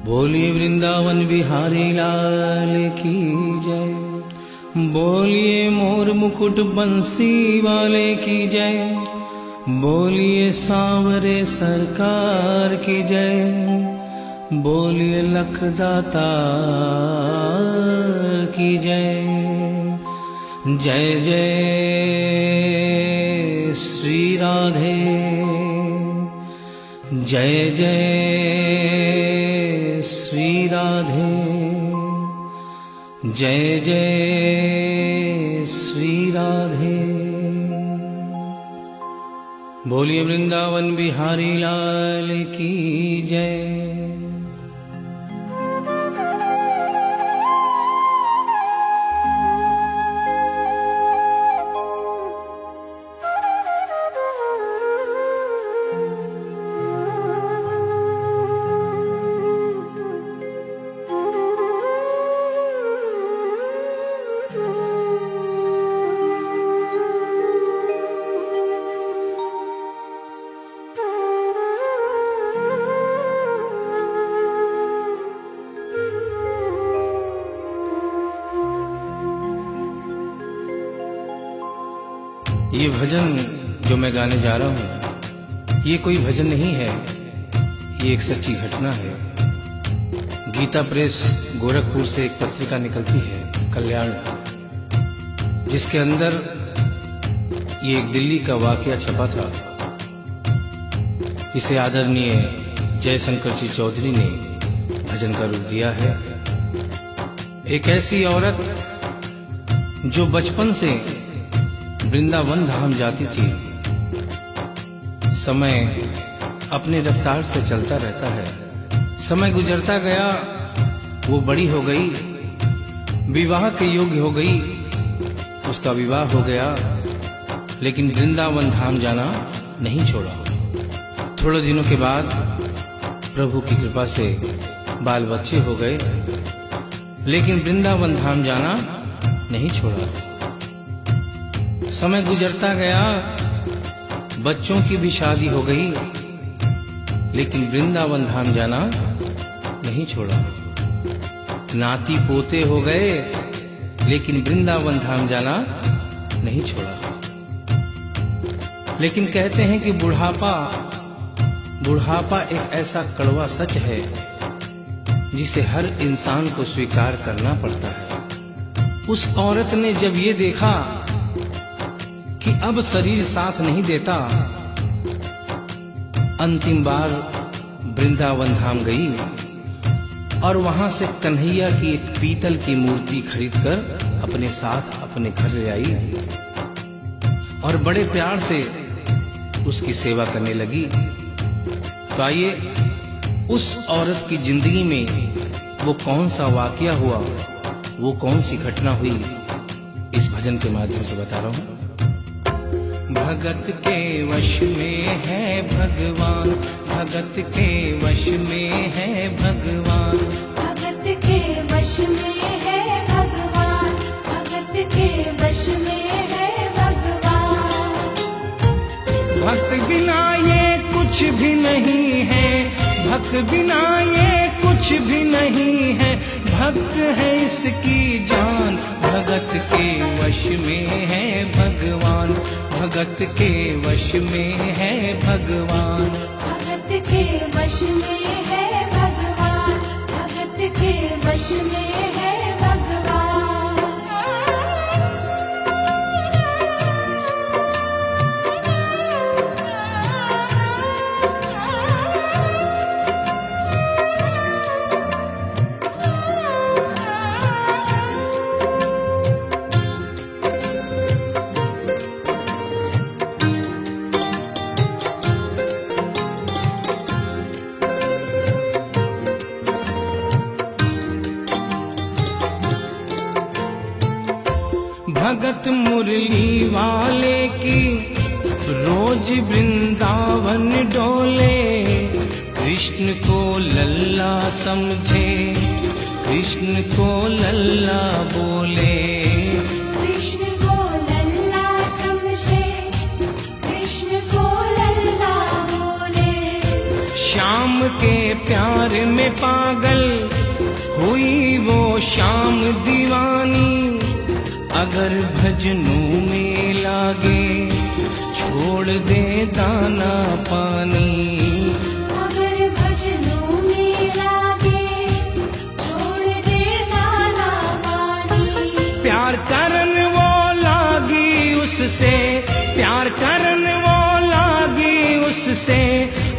बोलिए वृंदावन बिहारी लाल की जय। बोलिए मोर मुकुट बंसी वाले की जय। बोलिए सांवरे सरकार की जय। बोलिए लखदाता की जय। जय जय श्री राधे। जय जय श्री राधे। जय जय श्री राधे। बोलिए वृंदावन बिहारी लाल की जय। ये भजन जो मैं गाने जा रहा हूँ, ये कोई भजन नहीं है, ये एक सच्ची घटना है। गीता प्रेस गोरखपुर से एक पत्रिका निकलती है, कल्याण, जिसके अंदर ये एक दिल्ली का वाकया छपा था। इसे आदरणीय जयशंकर जी चौधरी ने भजन का रूप दिया है। एक ऐसी औरत जो बचपन से वृंदावन धाम जाती थी। समय अपने रफ्तार से चलता रहता है। समय गुजरता गया, वो बड़ी हो गई, विवाह के योग्य हो गई, उसका विवाह हो गया, लेकिन वृंदावन धाम जाना नहीं छोड़ा। थोड़े दिनों के बाद प्रभु की कृपा से बाल बच्चे हो गए, लेकिन वृंदावन धाम जाना नहीं छोड़ा। समय गुजरता गया, बच्चों की भी शादी हो गई, लेकिन वृंदावन धाम जाना नहीं छोड़ा। नाती पोते हो गए, लेकिन वृंदावन धाम जाना नहीं छोड़ा। लेकिन कहते हैं कि बुढ़ापा एक ऐसा कड़वा सच है जिसे हर इंसान को स्वीकार करना पड़ता है। उस औरत ने जब ये देखा कि अब शरीर साथ नहीं देता, अंतिम बार वृंदावन धाम गई और वहां से कन्हैया की एक पीतल की मूर्ति खरीदकर अपने साथ अपने घर ले आई और बड़े प्यार से उसकी सेवा करने लगी। तो आइए उस औरत की जिंदगी में वो कौन सा वाकया हुआ, वो कौन सी घटना हुई, इस भजन के माध्यम से बता रहा हूं। भगत के वश में है भगवान, भगत के वश में है भगवान, भगत के वश में है भगवान, भगत के वश में है भगवान। भक्त बिना ये कुछ भी नहीं है, भक्त बिना ये कुछ भी नहीं है, भक्त है इसकी जान। भगत के वश में है भगवान, भगत के वश में है भगवान, भगत के वश में है भगवान, भगत के वश में है भगवान। भगत मुरली वाले की रोज वृंदावन डोले, कृष्ण को लल्ला समझे, कृष्ण को लल्ला बोले, कृष्ण को लल्ला समझे, कृष्ण को लल्ला बोले। श्याम के प्यार में पागल हुई वो श्याम दीवानी। अगर भजनों में लागे छोड़ दे दाना पानी। अगर भजनों में लागे छोड़ दे दाना पानी। प्यार करन वो लागी उससे, प्यार करन वो लागी उससे,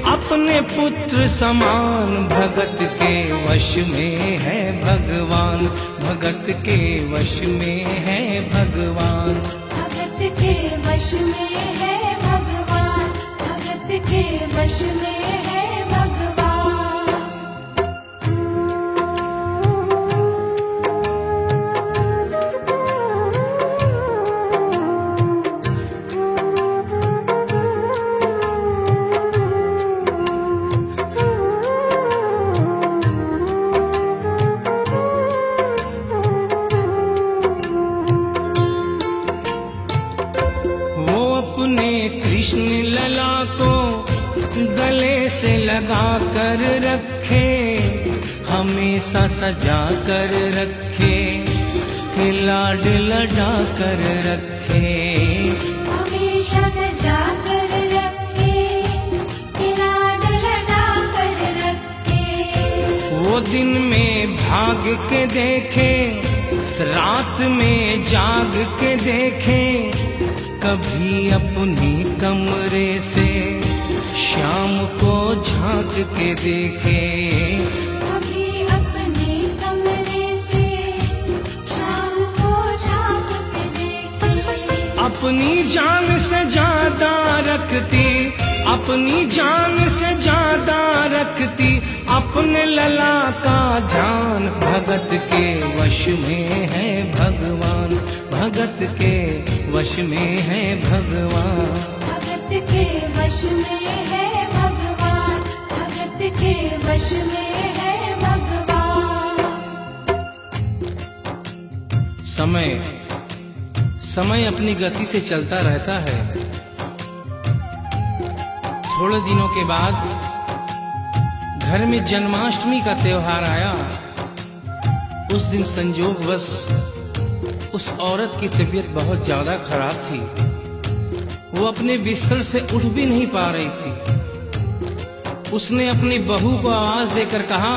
अपने पुत्र समान। भगत के वश में है भगवान, भगत के वश में है भगवान। भगत के वश में है भगवान, भगत के वश में है भगवान। कृष्ण लला को गले से लगा कर रखे, हमेशा सजा कर रखे, कि लाड लड़ा कर रखे। हमेशा सजा कर रखे, कि लाड लड़ा कर रखे। वो दिन में भाग के देखे, रात में जाग के देखे, कभी अपनी कमरे से शाम को झांक के देखे। कभी अपने कमरे से शाम को झांक के देखे। अपनी जान से ज्यादा रखती, अपनी जान से ज्यादा रखती, अपने लला का ध्यान। भगत के वश में है भगवान, भगत के वश में है भगवान। भगत के वश में है भगवान, भगत के वश में है भगवान। समय समय अपनी गति से चलता रहता है। थोड़े दिनों के बाद घर में जन्माष्टमी का त्योहार आया। उस दिन संयोगवश उस औरत की तबीयत बहुत ज्यादा खराब थी। वो अपने बिस्तर से उठ भी नहीं पा रही थी। उसने अपनी बहू को आवाज देकर कहा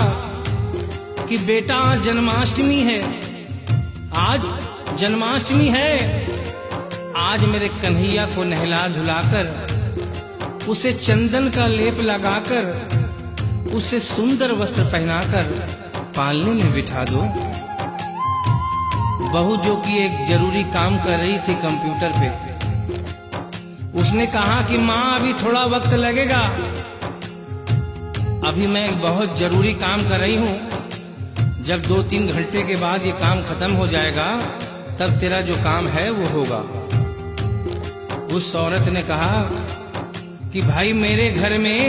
कि बेटा आज जन्माष्टमी है, आज जन्माष्टमी है। आज मेरे कन्हैया को नहला धुलाकर, उसे चंदन का लेप लगाकर, उसे सुंदर वस्त्र पहनाकर पालने में बिठा दो। बहू जो कि एक जरूरी काम कर रही थी कंप्यूटर पे, उसने कहा कि माँ अभी थोड़ा वक्त लगेगा, अभी मैं एक बहुत जरूरी काम कर रही हूँ। जब 2-3 घंटे के बाद ये काम खत्म हो जाएगा तब तेरा जो काम है वो होगा। उस औरत ने कहा कि भाई मेरे घर में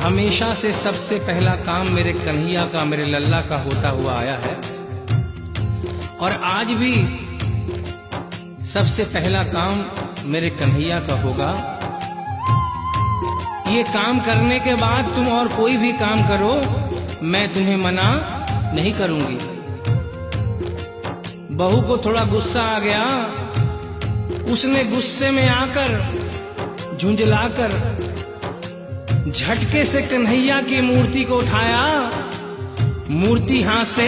हमेशा से सबसे पहला काम मेरे कन्हैया का, मेरे लल्ला का होता हुआ आया है, और आज भी सबसे पहला काम मेरे कन्हैया का होगा। ये काम करने के बाद तुम और कोई भी काम करो, मैं तुम्हें मना नहीं करूंगी। बहू को थोड़ा गुस्सा आ गया। उसने गुस्से में आकर, झुंझलाकर झटके से कन्हैया की मूर्ति को उठाया। मूर्ति हाथ से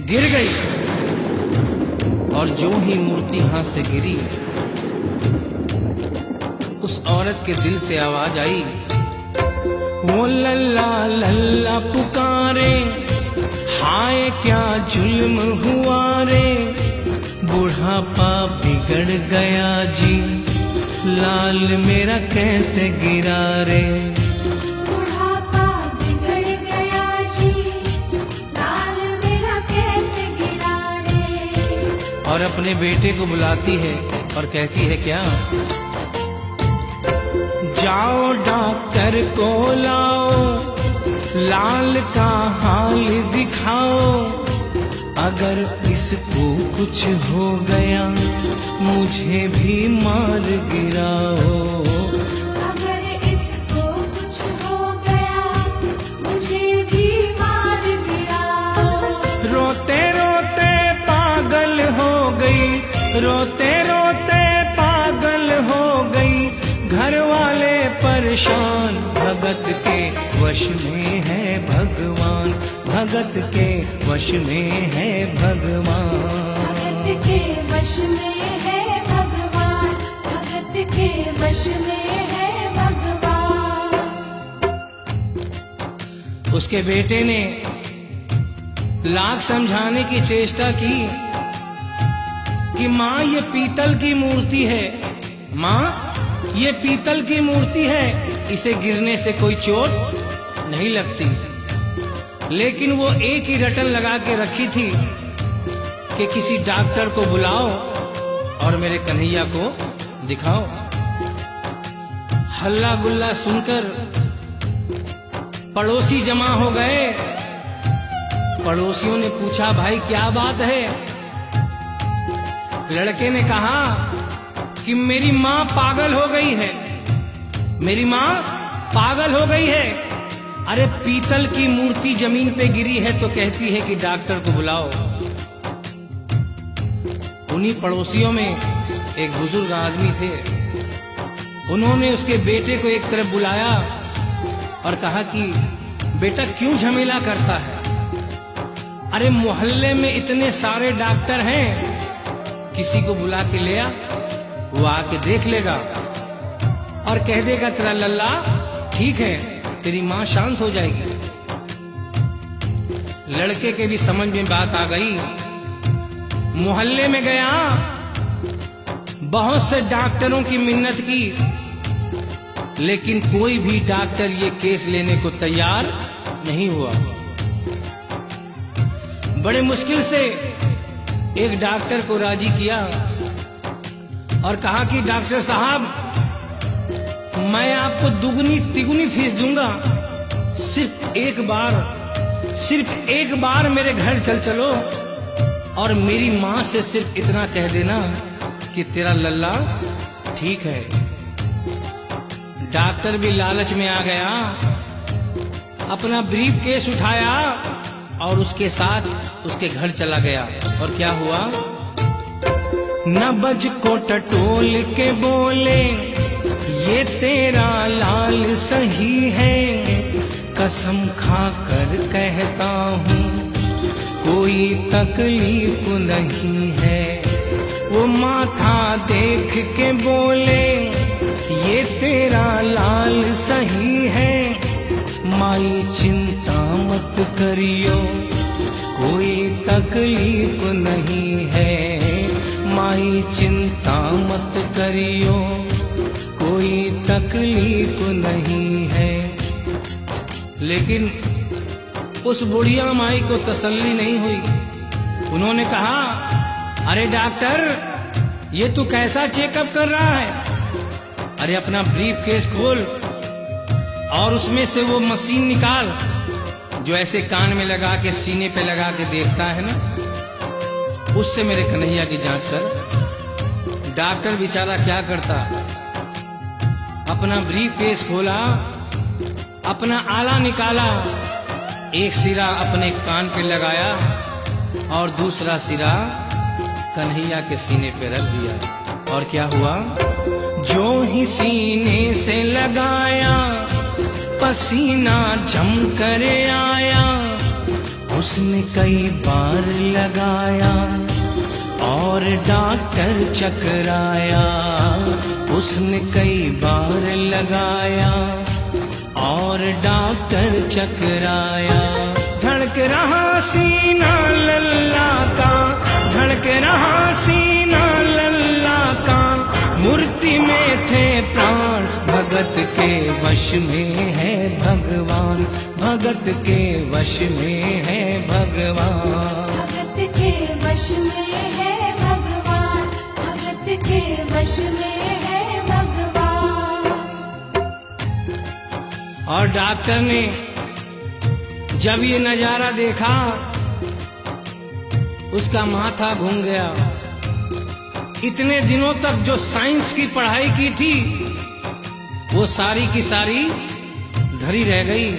गिर गई, और जो ही मूर्ति हाथ से गिरी, उस औरत के दिल से आवाज आई, वो लल्ला लल्ला पुकारे, हाय क्या जुल्म हुआ रे। बुढ़ापा बिगड़ गया जी, लाल मेरा कैसे गिरा रे। बुढ़ापा बिगड़ गया जी, लाल मेरा कैसे गिरा रे। और अपने बेटे को बुलाती है और कहती है क्या, जाओ डॉक्टर को लाओ, लाल का हाल दिखाओ। अगर इसको कुछ हो गया मुझे भी मार गिराओ। अगर इसको कुछ हो गया रोते रोते पागल हो गई, घर वाले परेशान। भगत के वश में है भगवान, भगत के वश में है भगवान। भगत के वश में है भगवान, भगत के वश में है भगवान। उसके बेटे ने लाख समझाने की चेष्टा की कि माँ ये पीतल की मूर्ति है, माँ ये पीतल की मूर्ति है, इसे गिरने से कोई चोट नहीं लगती। लेकिन वो एक ही रटन लगा के रखी थी कि किसी डॉक्टर को बुलाओ और मेरे कन्हैया को दिखाओ। हल्ला गुल्ला सुनकर पड़ोसी जमा हो गए। पड़ोसियों ने पूछा, भाई क्या बात है? लड़के ने कहा कि मेरी माँ पागल हो गई है, मेरी माँ पागल हो गई है। अरे पीतल की मूर्ति जमीन पे गिरी है तो कहती है कि डॉक्टर को बुलाओ। उन्हीं पड़ोसियों में एक बुजुर्ग आदमी थे। उन्होंने उसके बेटे को एक तरफ बुलाया और कहा कि बेटा क्यों झमेला करता है? अरे मोहल्ले में इतने सारे डॉक्टर हैं, किसी को बुला के ले आ, वो आके देख लेगा और कह देगा तेरा लल्ला ठीक है, तेरी माँ शांत हो जाएगी। लड़के के भी समझ में बात आ गई। मोहल्ले में गया, बहुत से डॉक्टरों की मिन्नत की, लेकिन कोई भी डॉक्टर ये केस लेने को तैयार नहीं हुआ। बड़े मुश्किल से एक डॉक्टर को राजी किया और कहा कि डॉक्टर साहब मैं आपको दुगनी तिगुनी फीस दूंगा, सिर्फ एक बार मेरे घर चलो और मेरी माँ से सिर्फ इतना कह देना कि तेरा लल्ला ठीक है। डॉक्टर भी लालच में आ गया, अपना ब्रीफ केस उठाया और उसके साथ उसके घर चला गया। और क्या हुआ? नबज को टटोल के बोले, ये तेरा लाल सही है, कसम खाकर कहता हूँ कोई तकलीफ नहीं है। वो माथा देख के बोले, ये तेरा लाल सही है, माई चिंता मत करियो कोई तकलीफ नहीं है, माई चिंता मत करियो कोई तकलीफ नहीं है। लेकिन उस बुढ़िया माई को तसल्ली नहीं हुई। उन्होंने कहा, अरे डॉक्टर ये तू कैसा चेकअप कर रहा है? अरे अपना ब्रीफ केस खोल और उसमें से वो मशीन निकाल जो ऐसे कान में लगा के सीने पे लगा के देखता है ना, उससे मेरे कन्हैया की जांच कर। डॉक्टर बेचारा क्या करता, अपना ब्रीफ केस खोला, अपना आला निकाला, एक सिरा अपने कान पे लगाया और दूसरा सिरा कन्हैया के सीने पे रख दिया। और क्या हुआ? जो ही सीने से लगाया पसीना जम कर आया, उसने कई बार लगाया और डॉक्टर चकराया, उसने कई बार लगाया और डॉक्टर चकराया। धड़क रहा सीना लल्ला का, धड़क रहा सीना लल्ला का, मूर्ति में थे प्राण, भगत के वश में है भगवान, भगत के वश में है भगवान। भगत के वश में है भगवान, भगत के वश में है भगवान। और डॉक्टर ने जब ये नजारा देखा, उसका माथा घूम गया। इतने दिनों तक जो साइंस की पढ़ाई की थी वो सारी की सारी धरी रह गई।